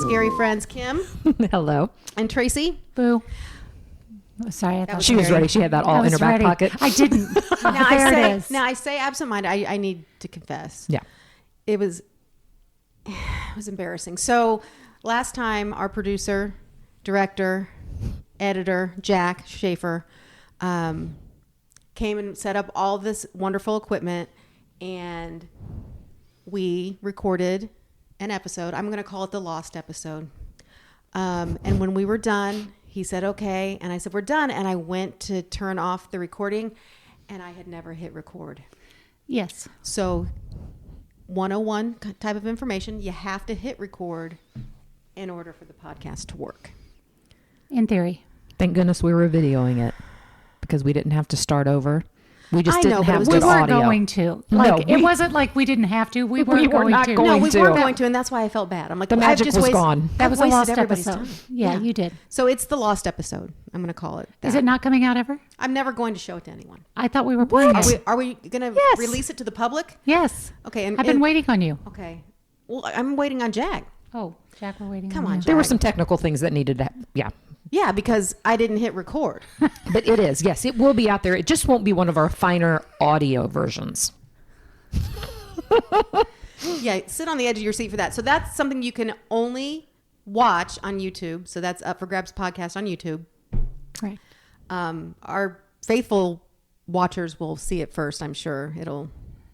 scary friends, Kim Hello. and Tracy. Boo. Oh, sorry, I thought She was ready. She had that all in her back pocket. I didn't. Now There it is. I say absent-minded. I need to confess. Yeah. It was embarrassing. So last time our producer, director, editor, Jack Schaefer, came and set up all this wonderful equipment, and we recorded an episode. I'm going to call it the lost episode. And when we were done, he said, okay. And I said, we're done. And I went to turn off the recording, and I had never hit record. Yes. So 101 type of information, you have to hit record in order for the podcast to work. In theory. Thank goodness we were videoing it because we didn't have to start over. We just I didn't know, but it have was good We weren't audio. going to. No, Like, it wasn't like we didn't have to. We were were going not to. going No, we to. weren't going to, and that's why I felt bad. I'm like, The well, I've magic just was wasted- gone. That I've was a wasted lost everybody's episode. time. Yeah, you did. So it's the lost episode. I'm going to call it that. Is it not coming out ever? I'm never going to show it to anyone. I thought we were playing it. Are we going to Yes. release it to the public? Yes. Okay. And I've been waiting on you. Okay. Well, I'm waiting on Jack. Oh, Jack, we're waiting Come on on, you. Jack. There were some technical things that needed to, yeah. Yeah, because I didn't hit record. But it is, yes, it will be out there. It just won't be one of our finer audio versions. Yeah, sit on the edge of your seat for that. So that's something you can only watch on YouTube. So that's Up for Grabs podcast on YouTube. Right. Our faithful watchers will see it first, I'm sure.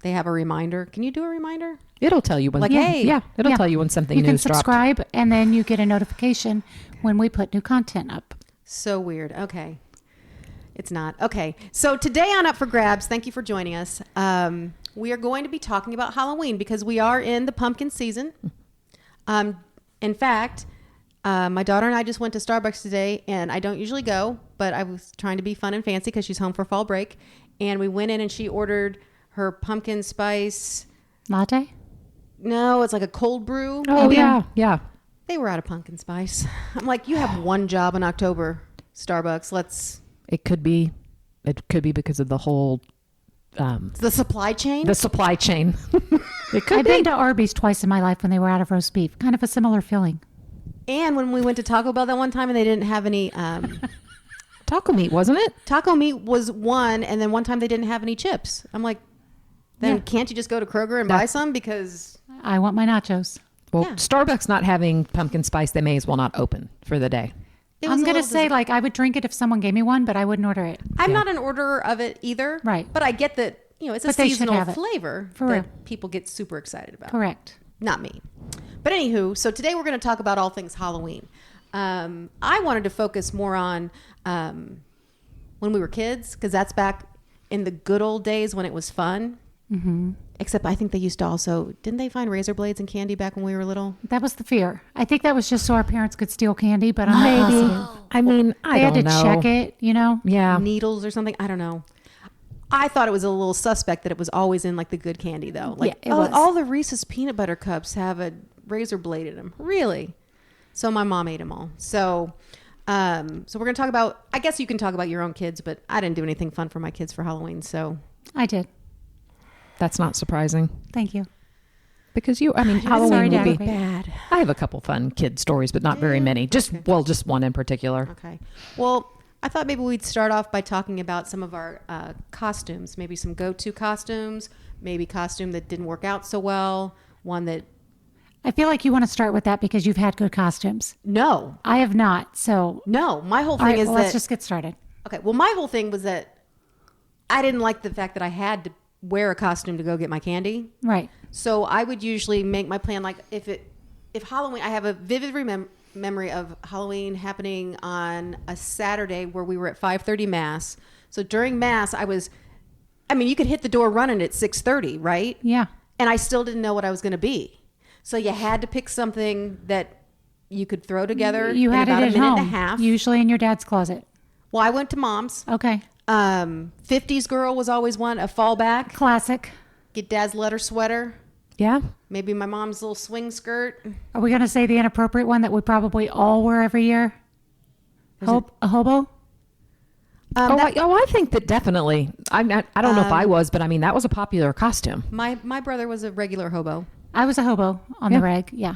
They have a reminder. Can you do a reminder? It'll tell you when, Like, hey. yeah, it'll tell you when something You can new's dropped. subscribe, and then you get a notification when we put new content up. So weird. Okay. It's not. Okay. So today on Up for Grabs, thank you for joining us. We are going to be talking about Halloween because we are in the pumpkin season. In fact, my daughter and I just went to Starbucks today, and I don't usually go, but I was trying to be fun and fancy because she's home for fall break. And we went in and she ordered her pumpkin spice. Latte? No, it's like a cold brew. Oh, yeah. They were out of pumpkin spice. I'm like, you have one job in October, Starbucks. It could be because of the whole, The supply chain? the supply chain. It could I've been to Arby's twice in my life when they were out of roast beef. Kind of a similar feeling. And when we went to Taco Bell that one time and they didn't have any taco meat, wasn't it? taco meat was one, and then one time they didn't have any chips. I'm like, then Yeah. can't you just go to Kroger and buy some? Because I want my nachos. Well, Yeah. Starbucks not having pumpkin spice, they may as well not open for the day. it was I'm a going to little say, like, I would drink it if someone gave me one, but I wouldn't order it. I'm not an orderer of it either. Right. But I get that, it's a But they should seasonal have it. flavor For that real. people get super excited about. Correct. Not me. But anywho, so today we're going to talk about all things Halloween. I wanted to focus more on when we were kids, because that's back in the good old days when it was fun. Mm-hmm. Except I think they used to also, didn't they find razor blades and candy back when we were little? That was the fear. I think that was just so our parents could steal candy, but I'm not positive. I mean, I They had don't to know. check it, Yeah. Needles or something? I don't know. I thought it was a little suspect that it was always in like the good candy though. Like, Yeah, it was. all the Reese's peanut butter cups have a razor blade in them. Really? So my mom ate them all. So we're going to talk about, I guess you can talk about your own kids, but I didn't do anything fun for my kids for Halloween. So I did. That's not surprising Thank you. because Halloween sorry to would be aggravate. bad. I have a couple fun kid stories, but not very many. Just one in particular. Okay. Well, I thought maybe we'd start off by talking about some of our costumes, maybe some go-to costumes, maybe costume that didn't work out so well, one that, I feel like you want to start with that because you've had good costumes. no, I have not. So, my whole all thing right, is well, that, let's just get started. okay, well, my whole thing was that I didn't like the fact that I had to wear a costume to go get my candy. Right. So I would usually make my plan like if Halloween, I have a vivid memory of Halloween happening on a Saturday where we were at 5:30 Mass. So during Mass, you could hit the door running at 6:30, right? Yeah. And I still didn't know what I was going to be. So you had to pick something that you could throw together You in had about it a at minute home, and a half. usually in your dad's closet. Well, I went to Mom's. Okay. 50s girl was always one, a fallback. Classic. Get dad's leather sweater. Yeah. Maybe my mom's little swing skirt. Are we going to say the inappropriate one that we probably all wear every year? A hobo? I think that definitely. I don't know if I was, but that was a popular costume. My brother was a regular hobo. I was a hobo on the reg. Yeah.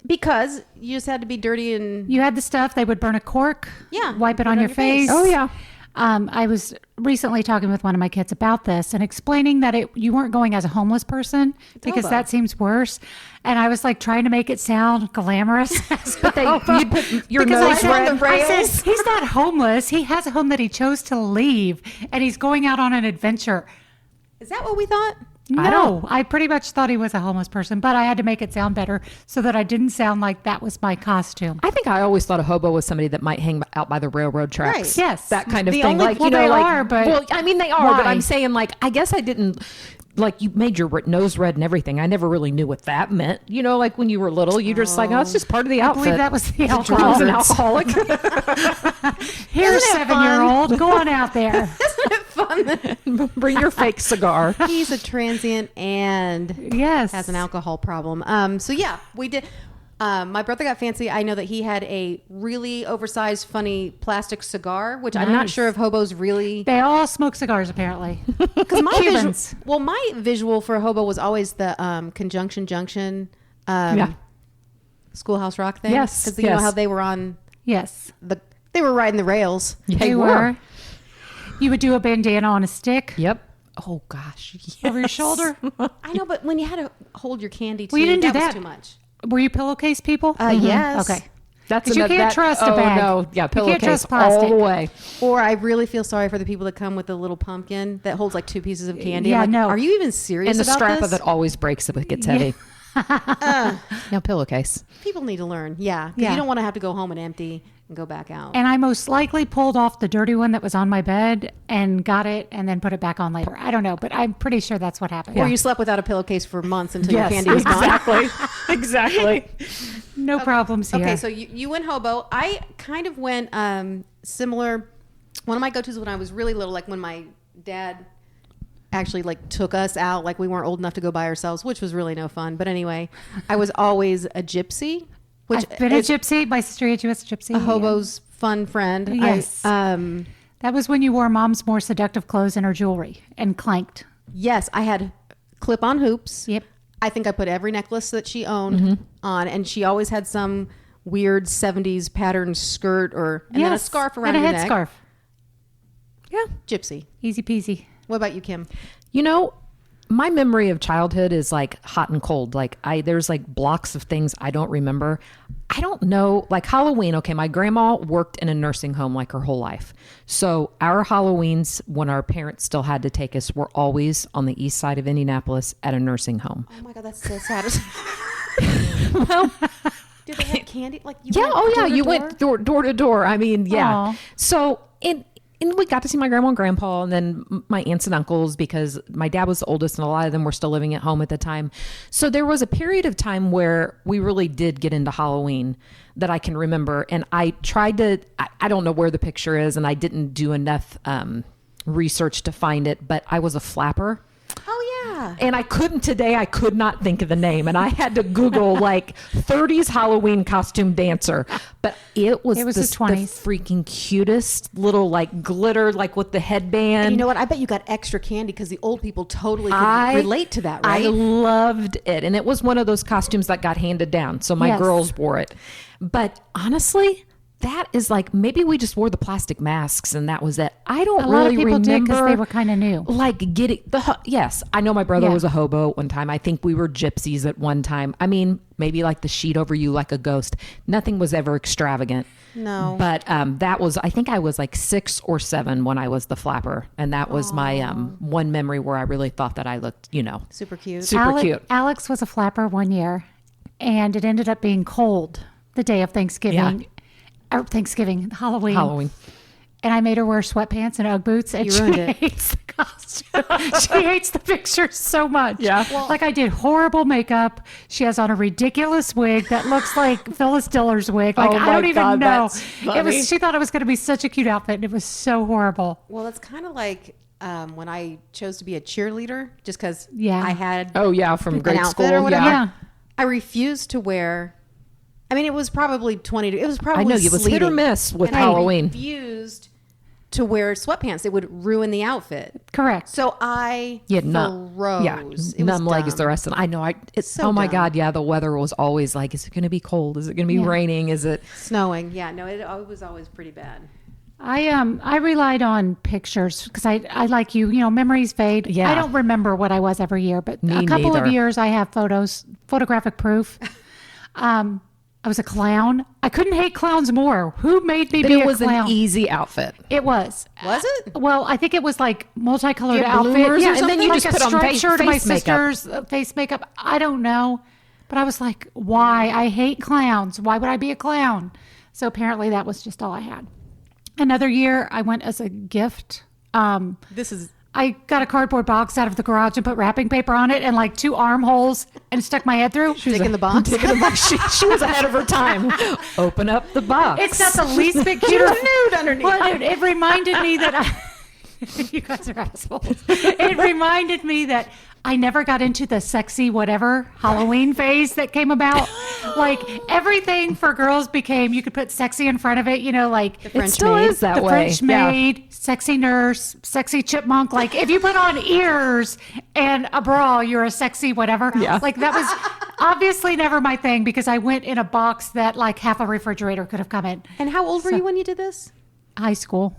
Because you just had to be dirty and You had the stuff. They would burn a cork. Yeah, Wipe it put on your face. Oh, yeah. I was recently talking with one of my kids about this and explaining that you weren't going as a homeless person because hobo. that seems worse. And I was like trying to make it sound glamorous. But you put your Because nose red. I said, he's not homeless. He has a home that he chose to leave and he's going out on an adventure. Is that what we thought? No, I pretty much thought he was a homeless person, but I had to make it sound better so that I didn't sound like that was my costume. I think I always thought a hobo was somebody that might hang out by the railroad tracks. Right. Yes. That kind of The thing. only- Like, well, you know, they like, are, but well, I mean, they are, but why? I'm saying, like, I guess I didn't, like, you made your nose red and everything. I never really knew what that meant. You know, like when you were little, you're just like, oh, it's just part of the I outfit. believe that was the I was alcohol. an alcoholic. Here's Isn't it 7-year-old. Go on out there. Isn't it fun? Bring your fake cigar. He's a transient and Yes. has an alcohol problem. So yeah, we did. My brother got fancy. I know that he had a really oversized, funny plastic cigar, which I'm not Nice. sure if hobos really. They all smoke cigars, apparently. Because my Cubans. my visual for a hobo was always the Conjunction Junction, Yeah. Schoolhouse Rock thing. Yes, because you know yes. how they were on Yes. they were riding the rails. They were. You would do a bandana on a stick Yep. Oh, gosh. over your Yes. shoulder. I know, but when you had to hold your candy too, Well, you didn't do was that. too much. Were you pillowcase people? Yes. Okay. That's 'Cause you another- can't trust a oh, bag. no. Yeah, You can't pillowcase trust all plastic. the way. Or I really feel sorry for the people that come with the little pumpkin that holds like 2 pieces of candy. Yeah, I'm like, no. Are you even serious And the about strap this? of it always breaks if it gets heavy. No, pillowcase. People need to learn. Yeah. 'Cause Yeah. you don't want to have to go home and empty and go back out. And I most likely pulled off the dirty one that was on my bed and got it and then put it back on later. I don't know, but I'm pretty sure that's what happened. Or you slept without a pillowcase for months until your Yes, candy was gone. exactly. Exactly. No problems here. Okay, so you went hobo. I kind of went similar. One of my go-tos when I was really little, like when my dad actually like took us out, like we weren't old enough to go by ourselves, which was really no fun. But anyway, I was always a gypsy, which I've been a is gypsy. My sister had you as a gypsy. a hobo's fun friend. Yes. That was when you wore mom's more seductive clothes and her jewelry and clanked. Yes, I had clip-on hoops. Yep. I think I put every necklace that she owned on, and she always had some weird 70s pattern skirt and then a scarf around and her a neck. headscarf. Yeah. Gypsy. Easy peasy. What about you, Kim? You know, my memory of childhood is like hot and cold. Like there's like blocks of things I don't remember. I don't know, like Halloween. Okay, my grandma worked in a nursing home like her whole life. So our Halloweens, when our parents still had to take us, were always on the east side of Indianapolis at a nursing home. Oh my God, that's so sad. Well, Did they have candy? Like you yeah, went oh yeah, door to you door? went door to door. I mean, yeah. Aw. So and we got to see my grandma and grandpa and then my aunts and uncles because my dad was the oldest and a lot of them were still living at home at the time. So there was a period of time where we really did get into Halloween that I can remember. And I tried to, I don't know where the picture is and I didn't do enough research to find it, but I was a flapper. Oh yeah. And I could not think of the name. And I had to Google like 30s Halloween costume dancer. But it was the the 20s. freaking cutest little like glitter, like with the headband. And you know what? I bet you got extra candy because the old people totally could relate to that, right? I loved it. And it was one of those costumes that got handed down. So my Yes. girls wore it. But honestly, that is like, maybe we just wore the plastic masks and that was it. I don't A lot of really people did remember. because they were kind of new. Like getting yes, I know my brother Yeah. was a hobo at one time. I think we were gypsies at one time. I mean, maybe like the sheet over you like a ghost. Nothing was ever extravagant. No. But that was, I think I was like 6 or 7 when I was the flapper. And that was my one memory where I really thought that I looked, Super cute. super cute. Alex was a flapper one year, and it ended up being cold the day of Thanksgiving. Yeah. Or Thanksgiving, Halloween. Halloween. And I made her wear sweatpants and Ugg boots, and You she ruined it. hates the costume. She hates the picture so much. Yeah. Like I did horrible makeup. She has on a ridiculous wig that looks like Phyllis Diller's wig. Like Oh I my don't even God, know. that's It funny. was. She thought it was going to be such a cute outfit, and it was so horrible. Well, it's kind of like when I chose to be a cheerleader, just because Yeah. I had Oh yeah, from grade outfit school. or whatever. Yeah. I refused to wear. I mean, it was probably 20. It was probably I know, it was hit or sleeting. miss with And I Halloween. refused to wear sweatpants. It would ruin the outfit. Correct. So I froze. Yeah, It was numb legs dumb. the rest of the. I know. It's So oh my dumb. God. Yeah, the weather was always like, is it going to be cold? Is it going to be raining? Is it? Snowing. Yeah, no, it was always pretty bad. I relied on pictures because I like you know, memories fade. Yeah. I don't remember what I was every year, but Me a couple neither. of years I have photographic proof. I was a clown. I couldn't hate clowns more. Who made me But be it a was clown? an easy outfit. It was. Was it? Well, I think it was like multicolored You had outfit. bloomers or and then something? you Like just a put on striped face shirt of my face makeup. sister's face makeup. I don't know, but I was like, why? I hate clowns. Why would I be a clown? So apparently that was just all I had. Another year, I went as a gift. This is I got a cardboard box out of the garage and put wrapping paper on it and like 2 armholes and stuck my head through. taking the box. She was ahead of her time. Open up the box. It's not the least bit She cuter. was nude underneath. Well, it reminded me that you guys are assholes. It reminded me that I never got into the sexy whatever Halloween phase that came about. Like everything for girls became, you could put sexy in front of it, you know, like it French still maid. is that the way. French maid, sexy nurse, sexy chipmunk. Like if you put on ears and a bra, you're a sexy whatever. Yeah. Like that was obviously never my thing because I went in a box that like half a refrigerator could have come in. And how old were you when you did this? High school.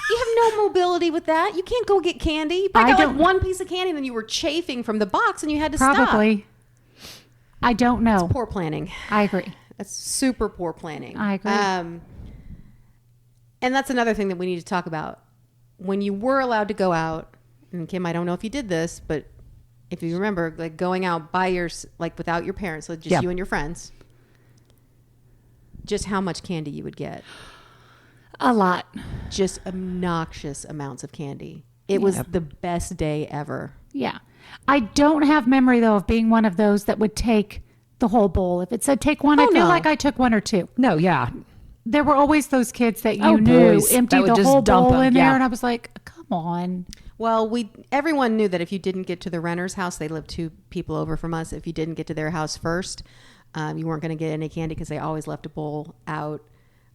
You have no mobility with that. You can't go get candy. You probably I got like don't- one piece of candy and then you were chafing from the box and you had to Probably. I don't know. stop. Poor planning. I agree. That's super poor planning. I agree. And that's another thing that we need to talk about. When you were allowed to go out, and Kim, I don't know if you did this, but if you remember, like going out by like without your parents, like just Yeah. you and your friends, just how much candy you would get. A lot. Just obnoxious amounts of candy. It was the best day ever. Yeah. I don't have memory though of being one of those that would take the whole bowl. If it said take one, I Oh, feel no. like I took 1 or 2. No, yeah. There were always those kids that you Oh, knew boys, empty that would the just whole dump bowl them, in there, yeah. and I was like, "Come on!" Well, everyone knew that if you didn't get to the renter's house, they lived 2 people over from us. If you didn't get to their house first, you weren't going to get any candy because they always left a bowl out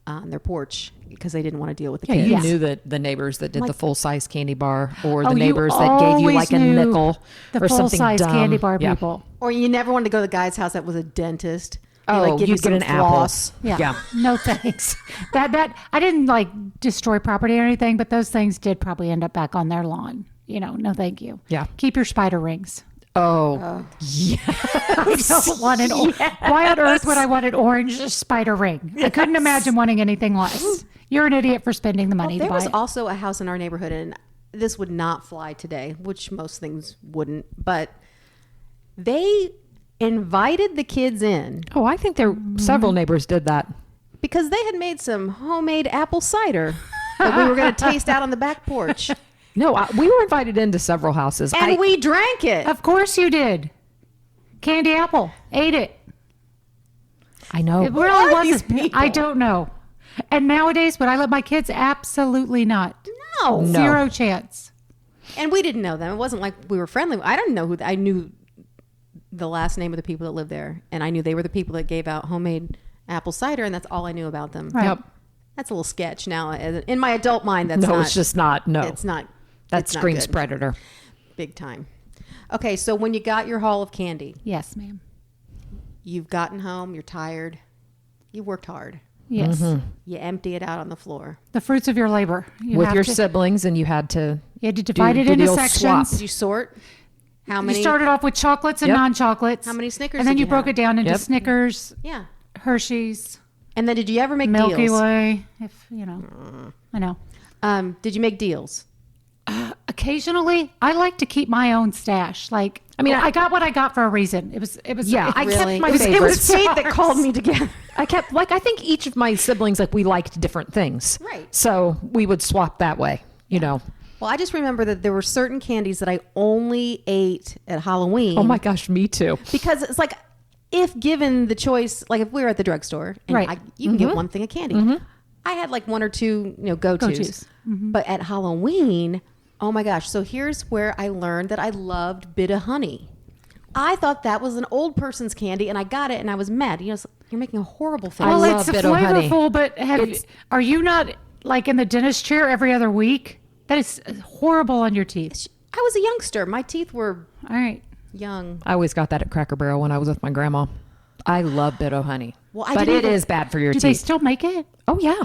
on their porch because they didn't want to deal with the Yeah, kids. you Yes. knew that the neighbors that did Like- the full size candy bar, or Oh, the you neighbors that gave you always like a knew nickel The or full something size dumb. candy bar Yeah. people. Or you never wanted to go to the guy's house that was a dentist. He'd, Oh, give you you'd get some an apple. floss. Yeah. Yeah. No thanks. that I didn't like destroy property or anything, but those things did probably end up back on their lawn. You know, no thank you. Yeah. Keep your spider rings. Oh, yeah. I don't want an why on earth would I want an orange spider ring? I couldn't imagine wanting anything less. You're an idiot for spending the money There to buy was it. also a house in our neighborhood, and this would not fly today, which most things wouldn't, but they invited the kids in Oh, I think there several neighbors did that. because they had made some homemade apple cider that we were going to taste out on the back porch. No, we were invited into several houses. And we drank it. Of course you did. Candy apple. Ate it. I know. It really are these wasn't. people? I don't know. And nowadays, would I let my kids? Absolutely not. No. No. 0 chance. And we didn't know them. It wasn't like we were friendly. I didn't know I knew the last name of the people that lived there. And I knew they were the people that gave out homemade apple cider. And that's all I knew about them. Right. Yep. That's a little sketch now. In my adult mind, that's No, not. it's just not. No, It's not. that it's not screams good. predator. Big time. Okay, so when you got your haul of candy, Yes, ma'am. you've gotten home, you're tired, you worked hard, Yes. you empty it out on the floor. The fruits of your labor. You With have your to- siblings, and you had to. You had to divide it do the into old sections. Did you sort? How many? You started off with chocolates and Yep. non-chocolates. How many Snickers And then did you you broke have? it down into Yep. Snickers, Yeah. Hershey's, And then did you ever make Milky deals? Way. If you know, I know. Did you make deals? Occasionally, I like to keep my own stash. Like, I mean, I got what I got for a reason. It was. Yeah, I Really? kept my It was favorites. fate that called me together. I kept I think each of my siblings we liked different things. Right. So we would swap that way. You know. Well, I just remember that there were certain candies that I only ate at Halloween. Oh my gosh, me too. Because it's like, if given the choice, like if we were at the drugstore and Right. you can get one thing of candy. I had like 1 or 2, go-tos. Go-tos. But at Halloween, oh my gosh. So here's where I learned that I loved Bit of Honey. I thought that was an old person's candy, and I got it, and I was mad. You're making a horrible face. I Well, love it's Bit O' Honey. flavorful, but are you not like in the dentist chair every other week. That is horrible on your teeth. I was a youngster. My teeth were All right. young. I always got that at Cracker Barrel when I was with my grandma. I love Bitto honey. Well, I but didn't it even- is bad for your Do they teeth. still make it? Oh, yeah.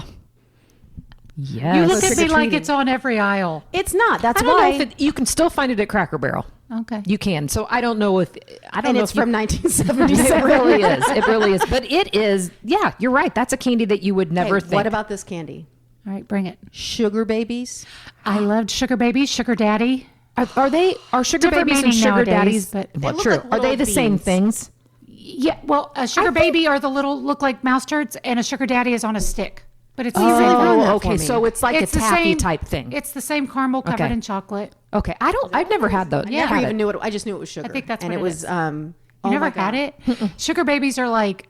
Yes. You look at me trick-or-treating. like it's on every aisle. It's not. That's I don't why. know if you can still find it at Cracker Barrel. Okay. You can. So I don't know if I don't and know it's if you- from It 1977. really is. It really is. But it is. Yeah, you're right. That's a candy that you would never Okay, think. what about this candy? All right, bring it. Sugar babies. I loved Sugar Babies, Sugar Daddy. Are sugar Different babies and meaning sugar nowadays, daddies? but- They Well, look true. like Are they little the same beans. things? Yeah, well, a Sugar Baby are the little, look like mouse turds, and a Sugar Daddy is on a stick. But it's really ruined Oh, that okay. for me. So it's like it's a the taffy same type thing. It's the same caramel covered Okay. in chocolate. Okay. I've never had those. I Yeah. never Had even it. knew it. I just knew it was sugar. I think that's and what it it was. is. You You never had it? Sugar Babies are like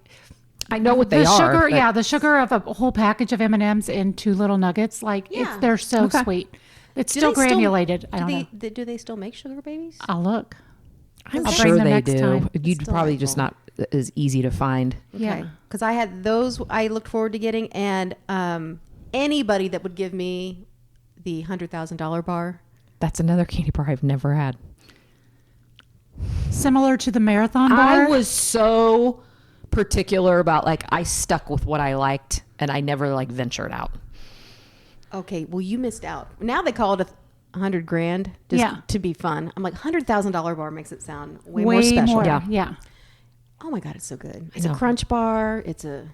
I know what they the are. sugar. but- Yeah, the sugar of a whole package of M&Ms in 2 little nuggets. Like Yeah. they're so Okay. sweet. It's Do still they granulated. I don't know. Do they still make sugar babies? I'll look. I'm I'll bring sure them they next do. time. You'd Still probably just not as easy to find. Yeah. Because I had those. I looked forward to getting, and anybody that would give me the $100,000 bar. That's another candy bar I've never had. Similar to the marathon bar. I was so particular about I stuck with what I liked and I never ventured out. Okay, well you missed out. Now they call it $100,000 just Yeah. to be fun. I'm like $100,000 bar makes it sound way, way more special. Yeah. Oh my god, it's so good. It's know. a crunch bar. It's a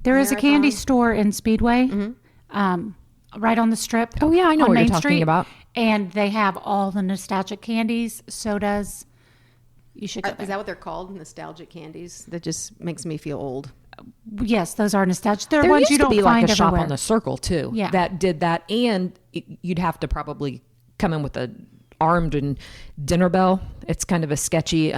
There is a candy Marathon. store in Speedway, Mm-hmm. right on the strip. Oh, yeah, I know on what you're Main talking Street, about. And they have all the nostalgic candies, sodas. You should go Is there. that what they're called? Nostalgic candies? That just makes me feel old. Yes, those are nostalgic. They're There ones used you to don't be find like a shop everywhere. on the Circle too. Yeah. That did that, and you'd have to probably come in with a armed and dinner bell. It's kind of a sketchy,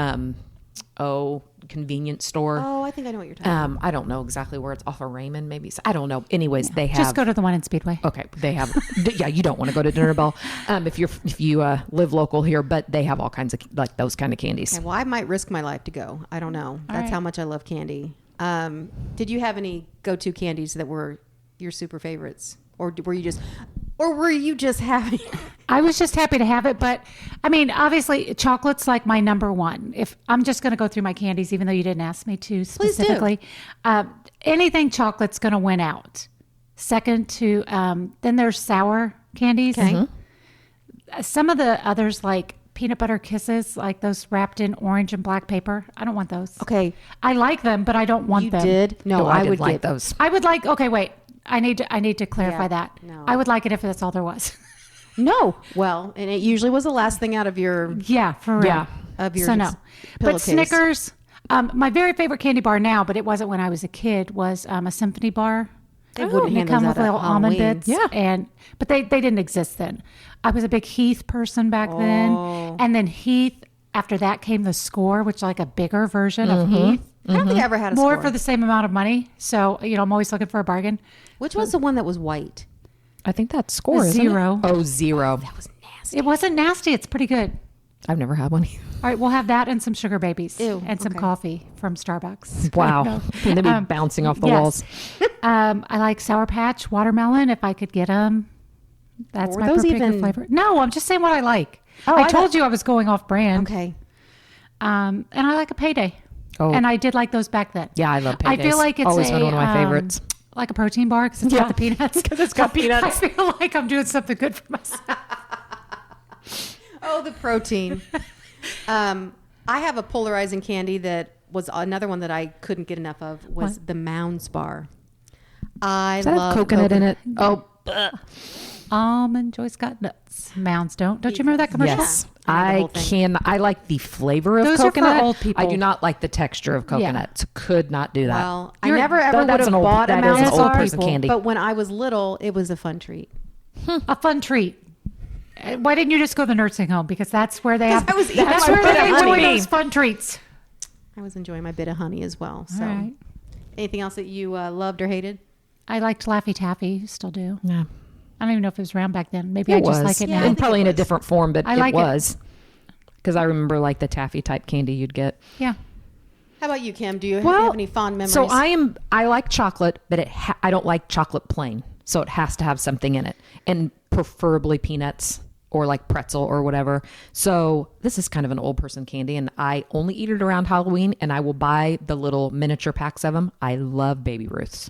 convenience store. Oh, I think I know what you're talking about. I don't know exactly where it's off of Raymond, maybe. I don't know. Anyways, they have. Just go to the one in Speedway. Okay, they have. Yeah, you don't want to go to Dinner Bell if you live local here, but they have all kinds of those kind of candies. Okay, well, I might risk my life to go. I don't know. That's right. how much I love candy. Did you have any go-to candies that were your super favorites, or were you just happy? I was just happy to have it, but I mean, obviously, chocolate's like my number one. If I'm just going to go through my candies, even though you didn't ask me to do. specifically, anything chocolate's going to win out. Second to then there's sour candies. Okay. Some of the others like peanut butter kisses, like those wrapped in orange and black paper. I don't want those. Okay, I like them, but I don't want you them. did. No, I I did would like get those. I would like. Okay, wait. I need to clarify Yeah, that. no. I would like it if that's all there was. No, well, and it usually was the last thing out of your Yeah, for real. Yeah. of your So no, but pillowcase. Snickers. My very favorite candy bar now, but it wasn't when I was a kid, was a Symphony bar. They wouldn't They hand come those with out at little almond Halloween. bits. Yeah. But they didn't exist then. I was a big Heath person back then, and then Heath. After that came the Score, which is like a bigger version of Heath. I don't think I ever had a More Score. for the same amount of money. So I'm always looking for a bargain. Which was the one that was white? I think that's Score. A isn't Zero. It? Oh, Zero. That was nasty. It wasn't nasty. It's pretty good. I've never had one. All right, we'll have that and some Sugar Babies Ew, and some okay. coffee from Starbucks. Wow. No. And they'd be bouncing off the yes. walls. I like Sour Patch watermelon if I could get them. That's Were my those particular even- flavor. No, I'm just saying what I like. Oh, I I told thought- you I was going off brand. Okay. And I like a Payday. Oh. And I did like those back then. Yeah, I love I Paydays. feel like it's Always been one of my favorites. Like a protein bar because it's Yeah. got the peanuts. Because it's got peanuts. I feel like I'm doing something good for myself. Oh, the protein. I have a polarizing candy that was another one that I couldn't get enough of was the Mounds bar. I Does that love have coconut in it? Oh, Almond Joy Scott nuts. Mounds don't. Don't you remember that commercial? yes. I know the I whole thing. can. I like the flavor of Those are for coconut. old people. I do not like the texture of coconut. So could not do that. Well, I You're- never ever that's would have an old- bought a that is an Mounds old bar, person candy. but when I was little, it was a fun treat. A fun treat. Why didn't you just go to the nursing home? Because that's where they have. I was eating That's my where bit they of enjoy honey. those fun treats. I was enjoying my bit of honey as well. So, All right. anything else that you loved or hated? I liked Laffy Taffy. Still do. Yeah. I don't even know if it was around back then. Maybe I It just was. like it Yeah, I now. think And probably it in a was. different form, but I it like it. was. Because I remember like the taffy type candy you'd get. Yeah. How about you, Kim? Do you Well, have any fond memories? So I like chocolate, but I don't like chocolate plain. So it has to have something in it, and preferably peanuts or like pretzel or whatever. So this is kind of an old person candy, and I only eat it around Halloween, and I will buy the little miniature packs of them. I love Baby Ruths.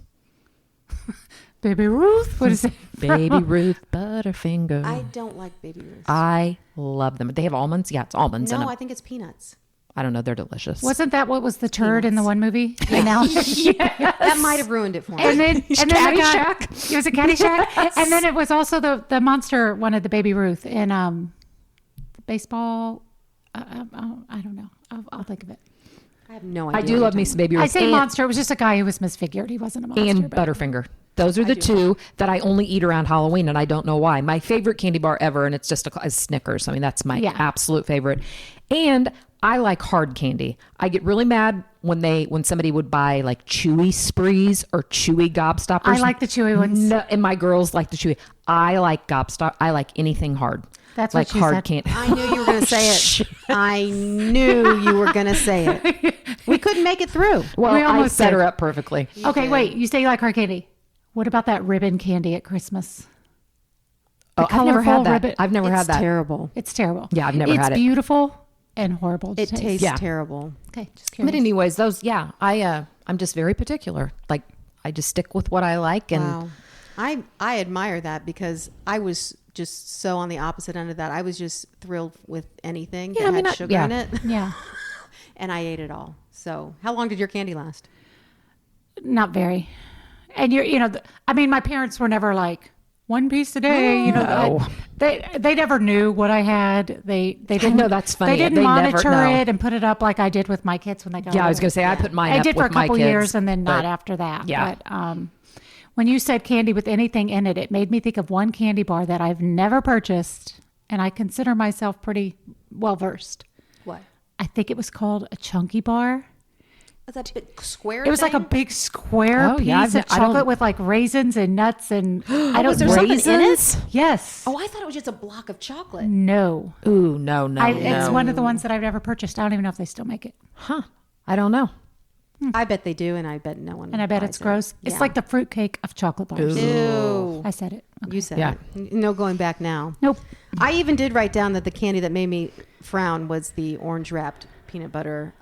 Baby Ruth? What is it? Baby Ruth Butterfinger. I don't like Baby Ruths. I love them. They have almonds. Yeah, it's almonds in No, them. I think it's peanuts. I don't know. They're delicious. Wasn't that what was the turd in the one movie? Yeah. Now, That might have ruined it for me. and then Caddyshack? It was a Caddyshack, and then it was also the monster wanted the Baby Ruth in the baseball. I don't know. I'll think of it. I have no idea. I do love me some Baby Ruth. I say and, monster. It was just a guy who was misfigured. He wasn't a monster. and but- Butterfinger. Those are the two that I only eat around Halloween, and I don't know why. My favorite candy bar ever, and it's just a Snickers. I mean, that's my absolute favorite. And I like hard candy. I get really mad when somebody would buy like chewy sprees or chewy gobstoppers. I like the chewy ones. No, and my girls like the chewy. I like gobstop. I like anything hard. That's like what she hard said. candy. I knew you were going to say it. I knew you were going to say it. We couldn't make it through. Well, We I almost set did. her up perfectly. Okay, wait. You say you like hard candy. What about that ribbon candy at Christmas? Oh, I've never colorful had that. ribbon. I've never had It's that. terrible. It's terrible. Yeah, I've never had it. It's beautiful and horrible. To It taste. tastes Yeah. terrible. Okay, just curious. But anyways, those, yeah, I'm just very particular. Like, I just stick with what I like. And Wow. I admire that because I was just so on the opposite end of that. I was just thrilled with anything that had sugar in it. Yeah, And I ate it all. So how long did your candy last? not very. And I mean, my parents were never like 1 piece a day. No. They never knew what I had. They didn't. know, that's funny. They didn't They never monitor know. it and put it up like I did with my kids when they got. yeah, I was older. going to say, I put mine I up did for with a my couple kids, years and then not but- after that. Yeah. But when you said candy with anything in it, it made me think of one candy bar that I've never purchased, and I consider myself pretty well versed. What? I think it was called a chunky bar. Was that big square It was like a big square Oh, yeah, piece I've of I don't- chocolate with like raisins and nuts and I don't was there something in it? Raisins? Yes. Oh, I thought it was just a block of chocolate. No. Ooh, no. It's one of the ones that I've never purchased. I don't even know if they still make it. Huh. I don't know. I bet they do, and I bet no one. And I bet buys it's it. gross. It's Yeah. like the fruitcake of chocolate bars. Ew. I said it. Okay. You said Yeah. it. No going back now. Nope. I even did write down that the candy that made me frown was the orange wrapped peanut butter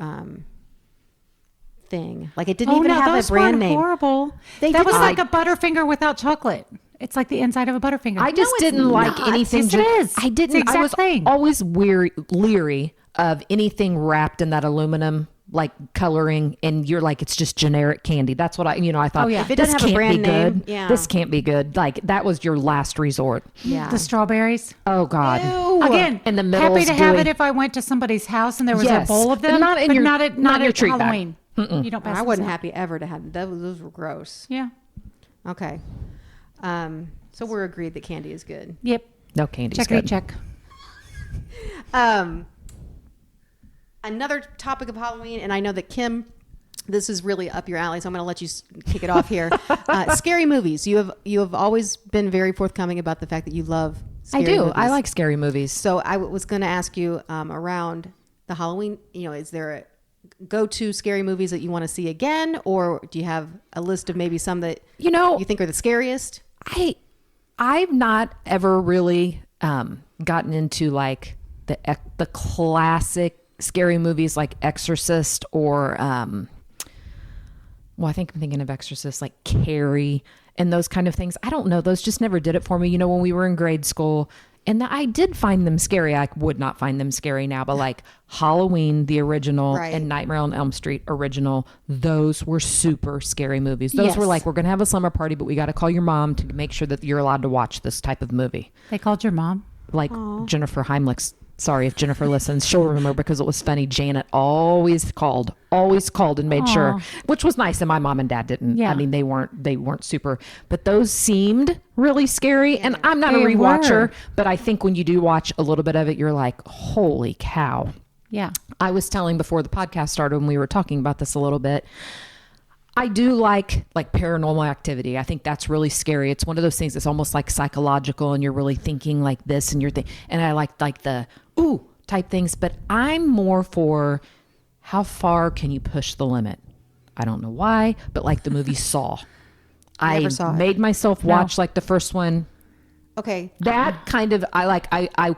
thing. Like it didn't even have those a brand weren't name. horrible. They that did was not. like a Butterfinger without chocolate. It's like the inside of a Butterfinger. I just it's didn't like not. anything. Yes, it is. I didn't. It's the I was exact thing. always leery of anything wrapped in that aluminum like coloring, and you're like, it's just generic candy. That's what I thought. Oh, yeah. If it this doesn't have a can't brand be name, good. yeah. This can't be good. Like that was your last resort. Yeah. the strawberries. Oh God. Again, in the middle. happy to have it if I went to somebody's house and there was Yes. a bowl of them. But not in but your- not at not in your treat bag. Halloween. You don't pass I those wasn't out. happy ever to have them. Those were gross. Yeah. Okay. So we're agreed that candy is good. Yep. No candy. Check good. check. Another topic of Halloween, and I know that Kim, this is really up your alley, so I'm going to let you kick it off here. Scary movies. You have always been very forthcoming about the fact that you love I scary do. movies. I like scary movies. So I was going to ask you around the Halloween, is there a go-to scary movies that you want to see again, or do you have a list of maybe some that you think are the scariest? I've not ever really gotten into like the classic scary movies like Exorcist or I think I'm thinking of Exorcist, like Carrie and those kind of things. I don't know. Those just never did it for me. When we were in grade school, and I did find them scary. I would not find them scary now, but like Halloween, the original, Right. and Nightmare on Elm Street original, those were super scary movies. Those were Yes. like, we're going to have a slumber party, but we got to call your mom to make sure that you're allowed to watch this type of movie. They called your mom. Like Jennifer Heimlich's. Sorry if Jennifer listens, she'll remember because it was funny. Janet always called and made sure, which was nice. And my mom and dad didn't. Yeah. I mean, they weren't super, but those seemed really scary. And I'm not a They rewatcher, were. but I think when you do watch a little bit of it, you're like, holy cow. Yeah. I was telling before the podcast started when we were talking about this a little bit. I do like Paranormal Activity. I think that's really scary. It's one of those things that's almost like psychological, and you're really thinking like this, and and I like the ooh type things. But I'm more for how far can you push the limit. I don't know why, but like the movie Saw. I Never saw it. made myself watch like the first one. Okay. That kind of I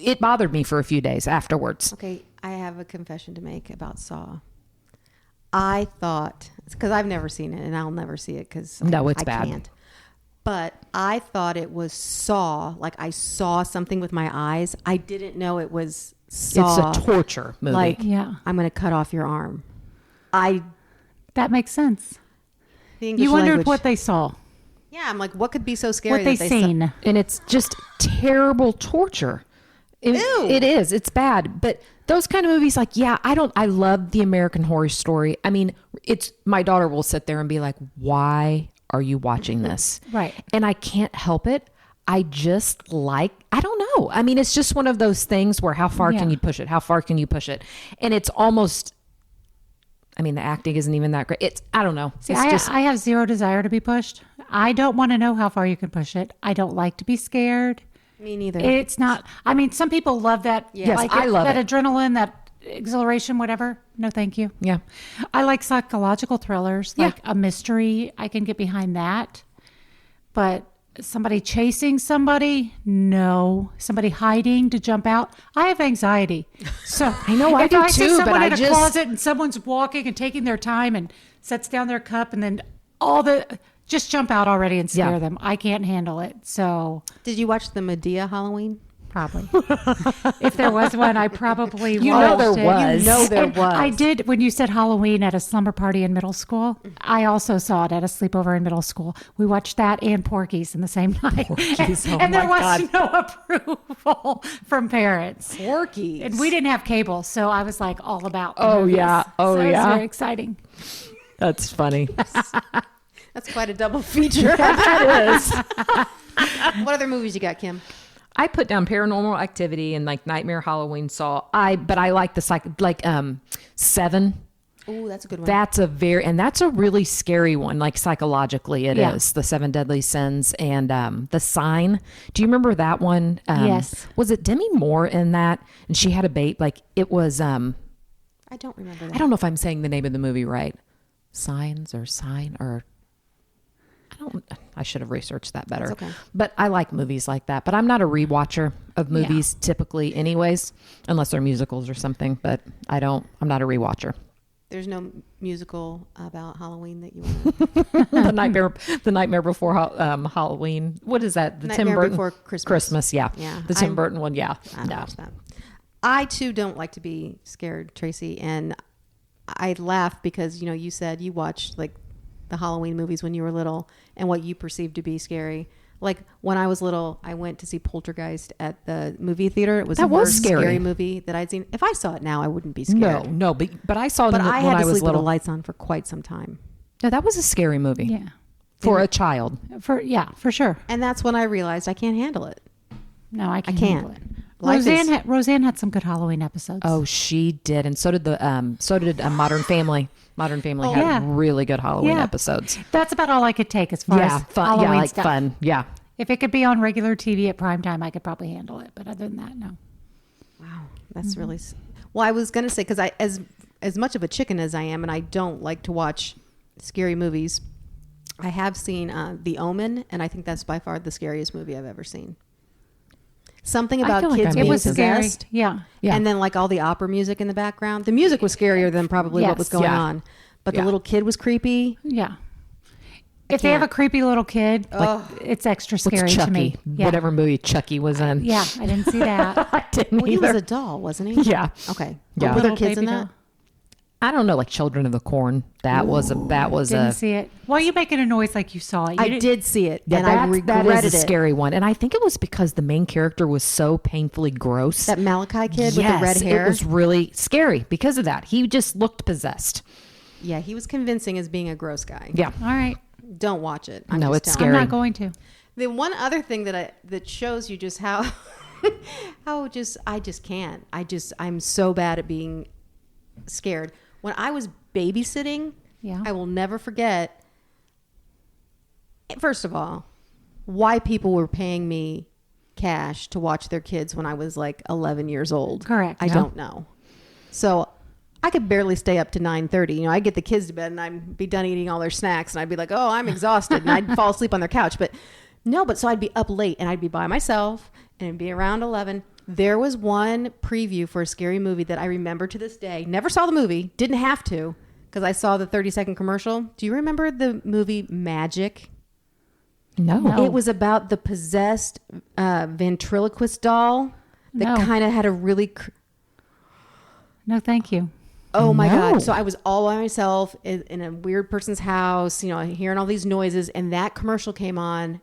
it bothered me for a few days afterwards. Okay, I have a confession to make about Saw. I thought, because I've never seen it and I'll never see it because No, it's I bad. can't. But I thought it was Saw, like I saw something with my eyes. I didn't know it was Saw. It's a torture movie. Like, Yeah. I'm going to cut off your arm. That makes sense. The English You wondered language- what they saw, Yeah, I'm like, what could be so scary? what they that seen. And it's just terrible torture. Ew. It is. It's bad. But those kind of movies, like, I love the American Horror Story. I mean, my daughter will sit there and be like, why are you watching this? Right. And I can't help it. I just I don't know. I mean, it's just one of those things where how far can Yeah. you push it? How far can you push it? And it's almost, I mean, the acting isn't even that great. I don't know. See, It's I have zero desire to be pushed. I don't want to know how far you can push it. I don't like to be scared. Me neither. It's not. I mean, some people love that. Yes, like I love that it. adrenaline, that exhilaration, whatever. No, thank you. yeah. I like psychological thrillers, Yeah. like a mystery. I can get behind that. But somebody chasing somebody, no. Somebody hiding to jump out. I have anxiety. So I know, I if do see too, but someone I in a just- closet and someone's walking and taking their time and sets down their cup and then just jump out already and scare Yeah. them. I can't handle it. So Did you watch the Medea Halloween? probably. If there was one, I probably You know there watched it. was. You know there And was. I did, when you said Halloween at a slumber party in middle school, I also saw it at a sleepover in middle school. We watched that and Porky's in the same night. Porky's, oh and there my was no approval from parents. Porky. And we didn't have cable, so I was like all about the Oh, movies. yeah. Oh, So it was yeah. very exciting. That's funny. That's quite a double feature. That is. What other movies you got, Kim? I put down Paranormal Activity and like Nightmare, Halloween, Saw. But I like the Seven. Oh, that's a good one. That's a really scary one. Like psychologically, it is Yeah. the Seven Deadly Sins and The Sign. Do you remember that one? Yes. Was it Demi Moore in that? And she had a bait. Like it was. I don't remember that. I don't know if I'm saying the name of the movie right. Signs or Sign or. I should have researched that better. That's okay. But I like movies like that. But I'm not a rewatcher of movies typically anyways, unless they're musicals or something. But I'm not a rewatcher. There's no musical about Halloween that you want. the Nightmare Before Halloween. What is that? The Nightmare Tim Burton Before Christmas. Christmas, yeah. Yeah. The Tim Burton one, yeah. I don't No. watch that. I too don't like to be scared, Tracy, and I laugh because you said you watched like the Halloween movies when you were little and what you perceived to be scary. Like when I was little, I went to see Poltergeist at the movie theater. It was That the was first scary. movie that I'd seen. If I saw it now, I wouldn't be scared. No, but I saw But it I when had I to was sleep with little. the lights on for quite some time. No, that was a scary movie Yeah. for a child. For sure. And that's when I realized I can't handle it. No, I can't. can't. handle it. Life is- Roseanne had some good Halloween episodes. Oh, she did, and so did Modern Family. Modern Family Oh, had yeah. really good Halloween Yeah. episodes. That's about all I could take as far Yeah, as fun. Halloween Yeah, like stuff. fun. Yeah. If it could be on regular TV at prime time, I could probably handle it. But other than that, no. Wow, that's really. Well, I was gonna say because I as much of a chicken as I am, and I don't like to watch scary movies. I have seen The Omen, and I think that's by far the scariest movie I've ever seen. Something I about feel like kids I being It was scary. possessed, Yeah. Yeah. and then like all the opera music in the background. The music was scarier than probably what Yes. was going Yeah. on, but Yeah. the little kid was creepy. Yeah. If they have a can't. creepy little kid, it's extra What's scary Chucky? to me. Yeah. Whatever movie Chucky was in. Yeah, I didn't see that. I didn't Well, he was either. a doll, wasn't he? Yeah. Okay. Yeah. Were there Little kids in baby that? doll. I don't know, like Children of the Corn. That was Didn't a see it. Why are you making a noise like you saw it? You I didn't- did see it, yeah, and I that regretted is a it. scary one. And I think it was because the main character was so painfully gross. That Malachi kid with the red hair. It was really scary because of that. He just looked possessed. Yeah, he was convincing as being a gross guy. Yeah. All right. Don't watch it. I'm No, just it's telling I'm scary. not going to. The one other thing that shows you just how I just can't. I'm so bad at being scared. When I was babysitting, Yeah. I will never forget. First of all, why people were paying me cash to watch their kids when I was like 11 years old. Correct. I Yeah. don't know. So I could barely stay up to 9:30. You know, I'd get the kids to bed and I'd be done eating all their snacks and I'd be like, oh, I'm exhausted. And I'd fall asleep on their couch. But no, so I'd be up late and I'd be by myself and it'd be around 11. There was one preview for a scary movie that I remember to this day. Never saw the movie. Didn't have to because I saw the 30-second commercial. Do you remember the movie Magic? No. It was about the possessed ventriloquist doll that kind of had a really... No, thank you. Oh my God. So I was all by myself in a weird person's house, you know, hearing all these noises, and that commercial came on.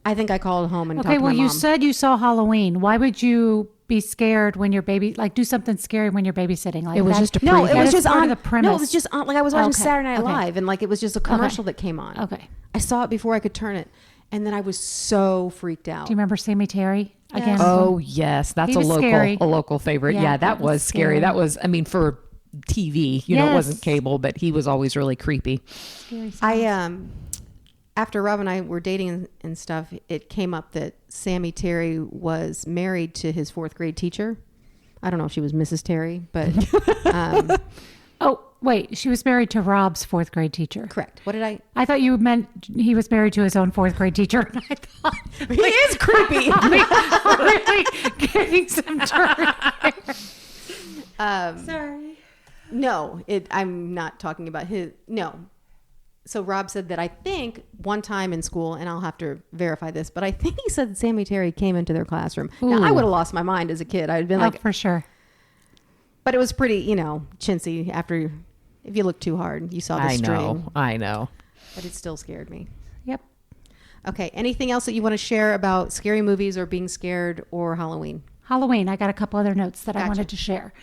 I think I called home and talked to my mom. You said you saw Halloween. Why would you be scared when your baby, like do something scary when you're babysitting? Like it was just a No, it was just on the premise. No, it was just on, like I was watching Saturday Night Live and like it was just a commercial that came on. Okay. I saw it before I could turn it. And then I was so freaked out. Do you remember Sammy Terry? Yes. Again? Oh yes. That's a local favorite. Yeah, Yeah, that was scary. That was, I mean, for TV, you know, it wasn't cable, but he was always really creepy. I after Rob and I were dating and stuff, it came up that Sammy Terry was married to his 4th grade teacher. I don't know if she was Mrs. Terry, but oh wait, she was married to Rob's 4th grade teacher. correct. What did I? I thought you meant he was married to his own 4th grade teacher. I thought He is creepy. really getting some turn. Sorry. No, I'm not talking about his. No. So Rob said that I think one time in school, and I'll have to verify this, but I think he said Sammy Terry came into their classroom. Now, I would have lost my mind as a kid. I'd been like, for sure. But it was pretty, you know, chintzy after, if you look too hard, you saw the string. I know. But it still scared me. Yep. Okay. Anything else that you want to share about scary movies or being scared or Halloween? Halloween. I got a couple other notes that I wanted to share.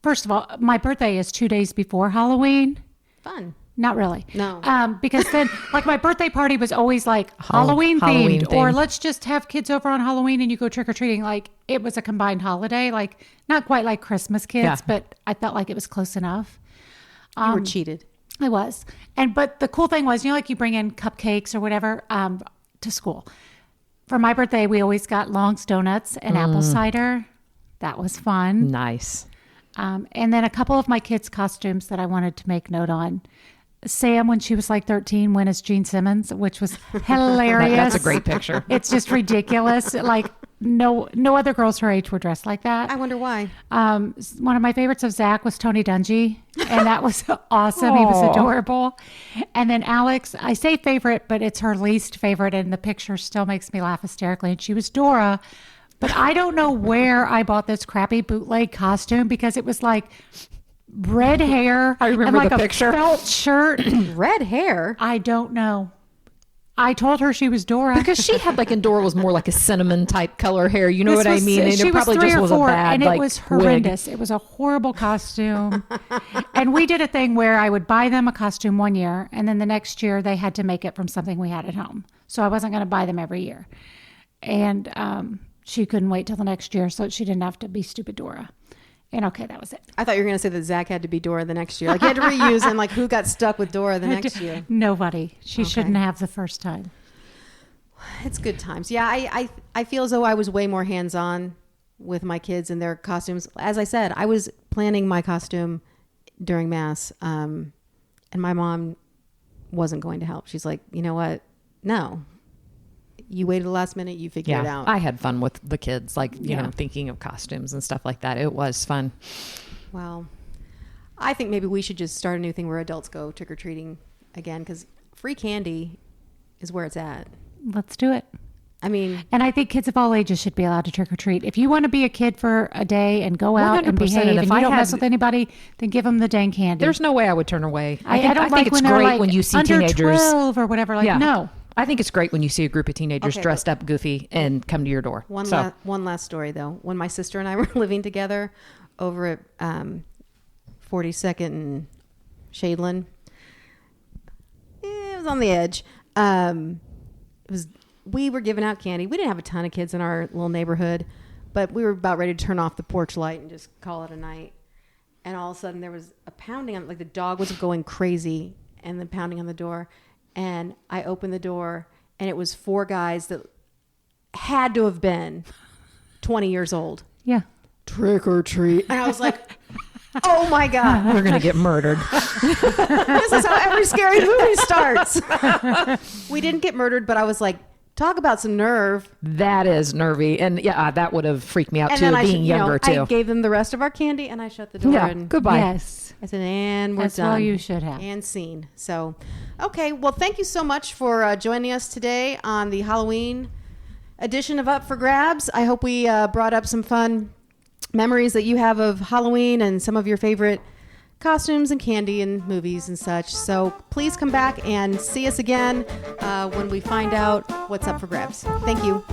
First of all, my birthday is 2 days before Halloween. Fun. Not really. No. Because then, like, my birthday party was always like Halloween themed, or let's just have kids over on Halloween and you go trick or treating. Like, it was a combined holiday, like not quite like Christmas kids, but I felt like it was close enough. You were cheated. I was. But the cool thing was, you know, like you bring in cupcakes or whatever to school. For my birthday, we always got Long's Donuts and apple cider. That was fun. Nice. And then a couple of my kids' costumes that I wanted to make note on. Sam, when she was like 13, went as Gene Simmons, which was hilarious. That's a great picture. It's just ridiculous. Like no other girls her age were dressed like that. I wonder why. One of my favorites of Zach was Tony Dungy, and that was awesome. He was adorable. And then Alex, I say favorite, but it's her least favorite, and the picture still makes me laugh hysterically. And she was Dora. But I don't know where I bought this crappy bootleg costume because it was like red hair. I remember and like the picture. A felt shirt. Red hair? I don't know. I told her she was Dora. Because she had like, and Dora was more like a cinnamon type color hair. You know what I mean? And she it probably was 3 just or was 4, a bad, and like, it was horrendous. It was a horrible costume. And we did a thing where I would buy them a costume one year, and then the next year they had to make it from something we had at home. So I wasn't going to buy them every year. And she couldn't wait till the next year, so she didn't have to be stupid Dora. And okay, that was it. I thought you were going to say that Zach had to be Dora the next year. Like, you had to reuse, and like, who got stuck with Dora the next year? Nobody. She shouldn't have the first time. It's good times. Yeah, I feel as though I was way more hands-on with my kids and their costumes. As I said, I was planning my costume during Mass, and my mom wasn't going to help. She's like, you know what? No. You waited the last minute, you figure it out. I had fun with the kids, like, you know, thinking of costumes and stuff like that. It was fun. Well, I think maybe we should just start a new thing where adults go trick-or-treating again, because free candy is where it's at. Let's do it. I mean, and I think kids of all ages should be allowed to trick or treat. If you want to be a kid for a day and go out and behave, and you don't mess with anybody, then give them the dang candy. There's no way I would turn away. I think it's great when you see under teenagers 12 or whatever. Like, no. I think it's great when you see a group of teenagers dressed up goofy and come to your door. One last story, though. When my sister and I were living together over at 42nd and Shadeland, it was on the edge. We were giving out candy. We didn't have a ton of kids in our little neighborhood, but we were about ready to turn off the porch light and just call it a night. And all of a sudden there was a pounding on, like the dog was going crazy, and then pounding on the door. And I opened the door, and it was 4 guys that had to have been 20 years old. Yeah. Trick or treat. And I was like, Oh my God. We're going to get murdered. This is how every scary movie starts. We didn't get murdered, but I was like, talk about some nerve. That is nervy. And yeah, that would have freaked me out And too, then I, being younger I too. gave them the rest of our candy and I shut the door Yeah, and goodbye. Yes. I said, and we're That's done. all you should have. And scene. So, okay. Well, thank you so much for joining us today on the Halloween edition of Up for Grabs. I hope we brought up some fun memories that you have of Halloween and some of your favorite costumes and candy and movies and such. So please come back and see us again when we find out what's up for grabs. Thank you.